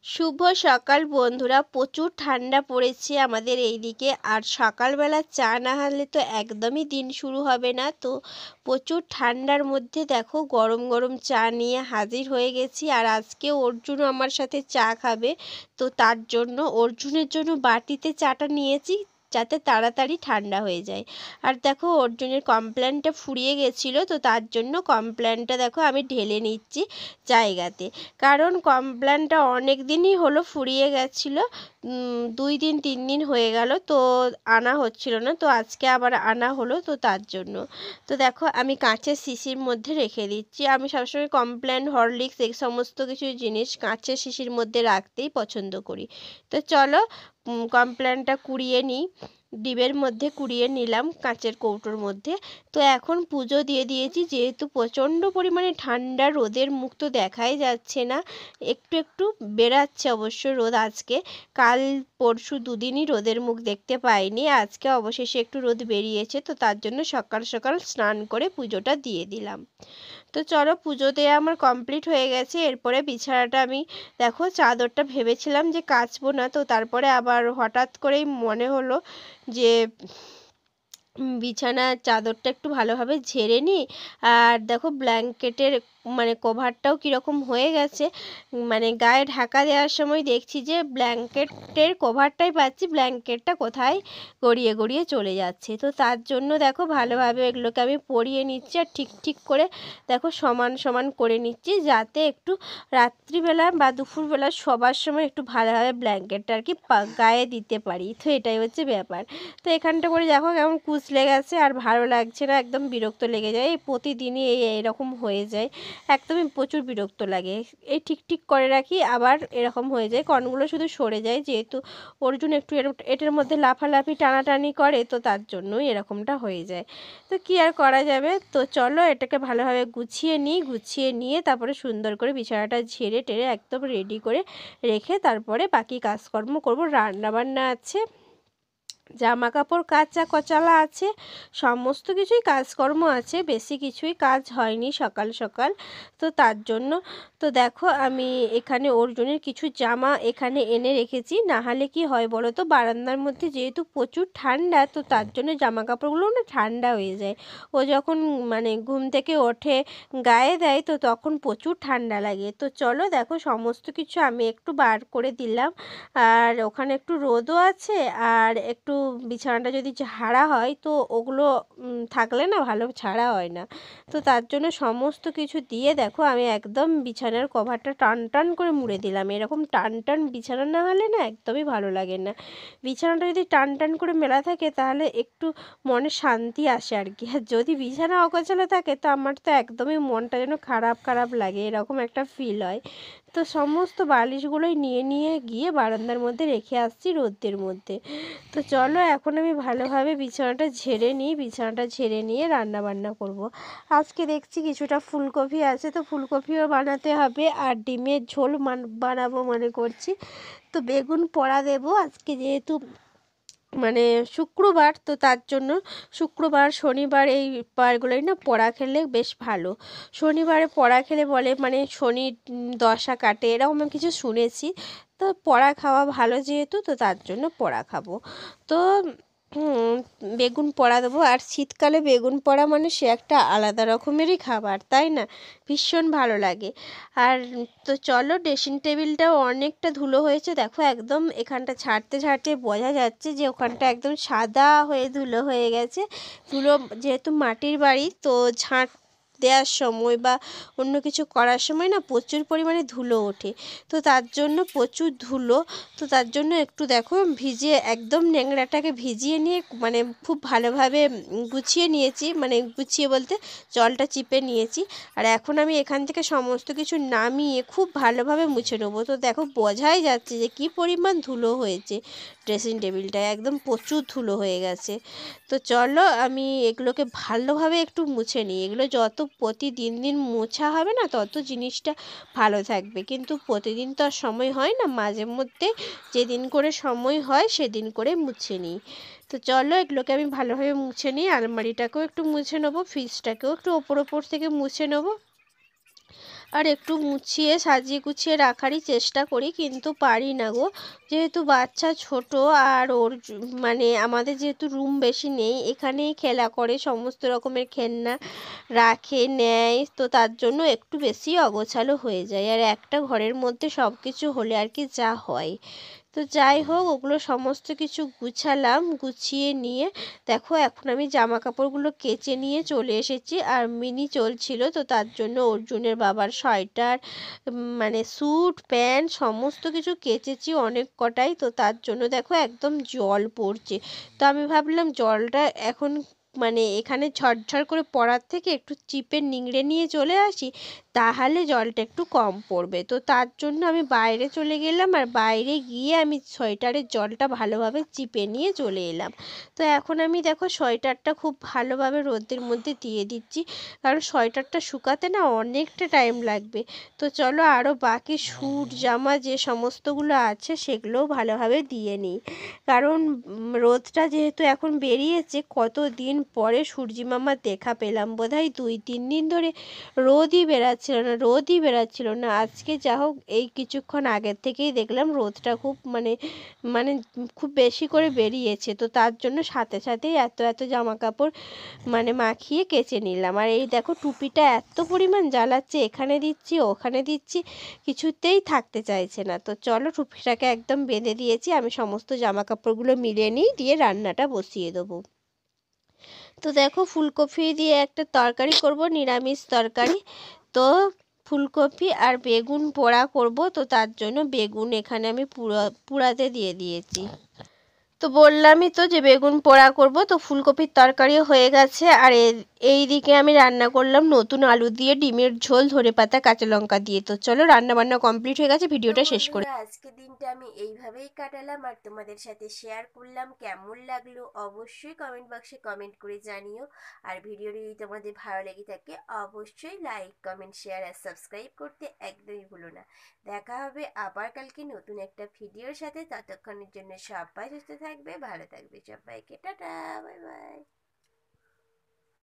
শুভ সকাল বন্ধুরা। প্রচুর ঠান্ডা পড়েছে আমাদের এইদিকে, আর সকালবেলা চা না হলে তো একদমই দিন শুরু হবে না। তো প্রচুর ঠান্ডার মধ্যে দেখো গরম গরম চা নিয়ে হাজির হয়ে গেছি। আর আজকে অর্জুনও আমার সাথে চা খাবে, তো তার জন্য অর্জুনের জন্য বাটিতে চাটা নিয়েছি যাতে তাড়াতাড়ি ঠান্ডা হয়ে যায়। আর দেখো অর্জুনের কমপ্ল্যানটা ফুরিয়ে গেছিলো, তো তার জন্য কমপ্ল্যানটা দেখো আমি ঢেলে নিচ্ছি জায়গাতে। কারণ কমপ্ল্যানটা অনেক দিনই হলো ফুরিয়ে গেছিলো, 2 দিন 3 দিন হয়ে গেল, তো আনা হচ্ছিল না। তো আজকে আবার আনা হলো, তো তার জন্য। তো দেখো আমি কাঁচের শিশির মধ্যে রেখে দিচ্ছি। আমি সবসময় কমপ্ল্যান, হরলিক্স এই সমস্ত কিছু জিনিস কাঁচের শিশির মধ্যে রাখতেই পছন্দ করি। তো চলো কমপ্ল্যানটা কুড়িয়ে নিই। ডিবের মধ্যে কুড়িয়ে নিলাম কাঁচের কৌটোর মধ্যে। তো এখন পুজো দিয়ে দিয়েছি, যেহেতু প্রচণ্ড পরিমাণে ঠান্ডা, রোদের মুখ তো দেখাই যাচ্ছে না। একটু একটু বেরাচ্ছে অবশ্য রোদ আজকে। কাল পরশু 2 দিনই রোদের মুখ দেখতে পাইনি, আজকে অবশেষে একটু রোদ বেরিয়েছে। তো তার জন্য সকাল সকাল স্নান করে পুজোটা দিয়ে দিলাম। তো চলো পুজো দেওয়া আমার কমপ্লিট হয়ে গেছে। এরপরে বিছানাটা আমি দেখো চাদরটা ভেবেছিলাম যে কাচবো না, তো তারপরে আবার হঠাৎ করেই মনে হলো যে বিছানার চাদরটা একটু ভালোভাবে ঝেড়ে নিই। আর দেখো ব্ল্যাঙ্কেটের মানে কভারটাও কীরকম হয়ে গেছে, মানে গায়ে ঢাকা দেওয়ার সময় দেখছি যে ব্ল্যাঙ্কেটের কভারটাই পাচ্ছি, ব্ল্যাঙ্কেটটা কোথায় গড়িয়ে গড়িয়ে চলে যাচ্ছে। তো তার জন্য দেখো ভালোভাবে এগুলোকে আমি পরিয়ে নিচ্ছি, আর ঠিক ঠিক করে দেখো সমান সমান করে নিচ্ছি, যাতে একটু রাত্রিবেলা বা দুপুরবেলা শোবার সময় একটু ভালোভাবে ব্ল্যাঙ্কেটটা আর কি গায়ে দিতে পারি। তো এটাই হচ্ছে ব্যাপার। তো এখানটা করে দেখো কেমন কুঁচলে গেছে, আর ভালো লাগছে না, একদম বিরক্ত লেগে যায়। এই প্রতিদিনই এরকম হয়ে যায়, একদমই প্রচুর বিরক্ত লাগে। এই ঠিক ঠিক করে রাখি, আবার এরকম হয়ে যায়, কর্নগুলো শুধু সরে যায়, যেহেতু অর্জুন একটু এটার মধ্যে লাফালাফি টানাটানি করে, তো তার জন্যই এরকমটা হয়ে যায়। তো কী আর করা যাবে। তো চলো এটাকে ভালোভাবে গুছিয়ে নিই, গুছিয়ে নিয়ে তারপরে সুন্দর করে বিছানাটা ঝেড়ে টেরে একদম রেডি করে রেখে তারপরে বাকি কাজকর্ম করব। রান্নাবান্না আছে, জামা কাপড় কাচা কচালা আছে, সমস্ত কিছুই কাজকর্ম আছে, বেশি কিছুই কাজ হয়নি সকাল সকাল। তো তার জন্য তো দেখো আমি এখানে অর্জুনের কিছু জামা এখানে এনে রেখেছি। না হলে কি হয় বলো তো, বারান্দার মধ্যে যেহেতু প্রচুর ঠান্ডা, তো তার জন্য জামা কাপড়গুলো না ঠান্ডা হয়ে যায়। ও যখন মানে ঘুম থেকে ওঠে গায়ে দেয়, তো তখন প্রচুর ঠান্ডা লাগে। তো চলো দেখো সমস্ত কিছু আমি একটু বার করে দিলাম। আর ওখানে একটু রোদও আছে, আর একটু বিছানাটা যদি ঝাড়া হয় তো ওগুলো থাকলে না ভালো ছাড়া হয় না। তো তার জন্য সমস্ত কিছু দিয়ে দেখো আমি একদম বিছানার কভারটা টান টান করে মুড়ে দিলাম। এরকম টান টান বিছানা না হলে না একদমই ভালো লাগে না। বিছানাটা যদি টান টান করে মেলা থাকে তাহলে একটু মনে শান্তি আসে আর কি। আর যদি বিছানা অগোছালো থাকে তো আমার তো একদমই মনটা যেন খারাপ খারাপ লাগে, এরকম একটা ফিল হয়। তো সমস্ত বালিশগুলোই নিয়ে নিয়ে গিয়ে বারান্দার মধ্যে রেখে আসছি রোদের মধ্যে। তো চলো এখন আমি ভালোভাবে বিছানাটা ঝেড়ে নিই, বিছানাটা ঝেড়ে নিয়ে রান্না বান্না করব। আজকে দেখছি কিছুটা ফুলকপি আছে, তো ফুলকপিও বানাতে হবে, আর ডিমের ঝোল বানাবো মনে করছি। তো বেগুন পোড়া দেবো আজকে, যেহেতু মানে শুক্রবার, তো তার জন্য শুক্রবার শনিবার এই বারগুলোই না পোড়া খেলে বেশ ভালো। শনিবারে পোড়া খেলে বলে মানে শনির দশা কাটে, এরকম আমি কিছু শুনেছি। তো পোড়া খাওয়া ভালো যেহেতু, তো তার জন্য পোড়া খাবো। তো বেগুন পোড়া দেবো। আর শীতকালে বেগুন পোড়া মানে সে একটা আলাদা রকমেরই খাবার, তাই না? ভীষণ ভালো লাগে। আর তো চলো ড্রেসিং টেবিলটাও অনেকটা ধুলো হয়েছে, দেখো একদম এখানটা ছাড়তে ছাড়তে বোঝা যাচ্ছে যে ওখানটা একদম সাদা হয়ে ধুলো হয়ে গেছে। ধুলো যেহেতু মাটির বাড়ি, তো ঝাঁট দেওয়ার সময় বা অন্য কিছু করার সময় না প্রচুর পরিমাণে ধুলো ওঠে, তো তার জন্য প্রচুর ধুলো। তো তার জন্য একটু দেখো ভিজিয়ে একদম ন্যাংরাটাকে ভিজিয়ে নিয়ে মানে খুব ভালোভাবে গুছিয়ে নিয়েছি, মানে গুছিয়ে বলতে জলটা চিপে নিয়েছি। আর এখন আমি এখান থেকে সমস্ত কিছু নামিয়ে খুব ভালোভাবে মুছে নেবো। তো দেখো বোঝাই যাচ্ছে যে কী পরিমাণ ধুলো হয়েছে ড্রেসিং টেবিলটায়, একদম প্রচুর ধুলো হয়ে গেছে। তো চলো আমি এগুলোকে ভালোভাবে একটু মুছে নিই। এগুলো যত প্রতিদিন দিন মোছা হবে না তত জিনিসটা ভালো থাকবে, কিন্তু প্রতিদিন তো আর সময় হয় না, মাঝে মধ্যে যেদিন করে সময় হয় সেদিন করে মুছে নিই। তো চলো এগুলোকে আমি ভালোভাবে মুছে নিই, আলমারিটাকেও একটু মুছে নেবো, ফ্রিজটাকেও একটু ওপর থেকে মুছে নেবো। আর একটু মুছিয়ে সাজিয়ে গুছিয়ে রাখারই চেষ্টা করি, কিন্তু পারি না গো। যেহেতু বাচ্চা ছোট, আর ওর মানে আমাদের যেহেতু রুম বেশি নেই, এখানেই খেলা করে, সমস্ত রকমের খেলনা রাখে নেয়, তো তার জন্য একটু বেশি অগোছালো হয়ে যায়। আর একটা ঘরের মধ্যে সব কিছু হলে আর কি যা হয়। তো যাই হোক, ওগুলো সমস্ত কিছু গুছালাম, গুছিয়ে নিয়ে দেখো এখন আমি জামা কাপড়গুলো কেচে নিয়ে চলে এসেছি। আর মিনি চলছিল, তো তার জন্য অর্জুনের বাবার সোয়েটার, মানে স্যুট প্যান্ট সমস্ত কিছু কেচেছি অনেক কটাই। তো তার জন্য দেখো একদম জল পড়ছে। তো আমি ভাবলাম জলটা এখন মানে এখানে ঝরঝর করে পড়ার থেকে একটু চিপে নিংড়ে নিয়ে চলে আসি, তাহলে জলটা একটু কম পড়বে। তো তার জন্য আমি বাইরে চলে গেলাম, আর বাইরে গিয়ে আমি সোয়েটারের জলটা ভালোভাবে চিপে নিয়ে চলে এলাম। তো এখন আমি দেখো সোয়েটারটা খুব ভালোভাবে রোদের মধ্যে দিয়ে দিচ্ছি, কারণ সোয়েটারটা শুকাতে না অনেকটা টাইম লাগবে। তো চলো আরও বাকি স্যুট জামা যে সমস্তগুলো আছে সেগুলোও ভালোভাবে দিয়ে নিই, কারণ রোদটা যেহেতু এখন বেরিয়েছে, কতদিন পরে সূর্যি মামার দেখা পেলাম, বোধহয় 2-3 দিন ধরে রোদই বেরাচ্ছিল না। আজকে যা হোক এই কিছুক্ষণ আগের থেকেই দেখলাম রোদটা খুব মানে মানে খুব বেশি করে বেরিয়েছে। তো তার জন্য সাথে সাথেই এত এত জামা কাপড় মানে মাখিয়ে কেচে নিলাম। আর এই দেখো টুপিটা এত পরিমাণ জ্বালাচ্ছে, এখানে দিচ্ছি ওখানে দিচ্ছি, কিছুতেই থাকতে চাইছে না। তো চলো টুপিটাকে একদম বেঁধে দিয়েছি, আমি সমস্ত জামা কাপড়গুলো মিলিয়ে নিই, দিয়ে রান্নাটা বসিয়ে দেবো। তো দেখো ফুলকপি দিয়ে একটা তরকারি করব, নিরামিষ তরকারি। তো ফুলকপি আর বেগুন পোড়া করব, তো তার জন্য বেগুন এখানে আমি পুড়াতে দিয়ে দিয়েছি। তো বললামই তো যে বেগুন পোড়া করব। তো ফুলকপির তরকারিও হয়ে গেছে, আর এই দিকে আমি রান্না করলাম নতুন আলু দিয়ে ডিমের ঝোল, ধনেপাতা কাঁচা লঙ্কা দিয়ে। তো চলো রান্না বান্না কমপ্লিট হয়ে গেছে, ভিডিওটা শেষ করে। আজকে দিনটা আমি এইভাবেই কাটালাম আর তোমাদের সাথে শেয়ার করলাম। কেমন লাগলো অবশ্যই কমেন্ট বক্সে কমেন্ট করে জানিও। আর ভিডিওটি যদি তোমাদের ভালো লেগে থাকে অবশ্যই লাইক কমেন্ট শেয়ার আর সাবস্ক্রাইব করতে একদমই ভুলো না। দেখা হবে আবার কালকে নতুন একটা ভিডিওর সাথে। ততক্ষণের জন্য সবাই সুস্থ থাকবে, ভালো থাকবে, সবাইকে টাটা, বাই বাই।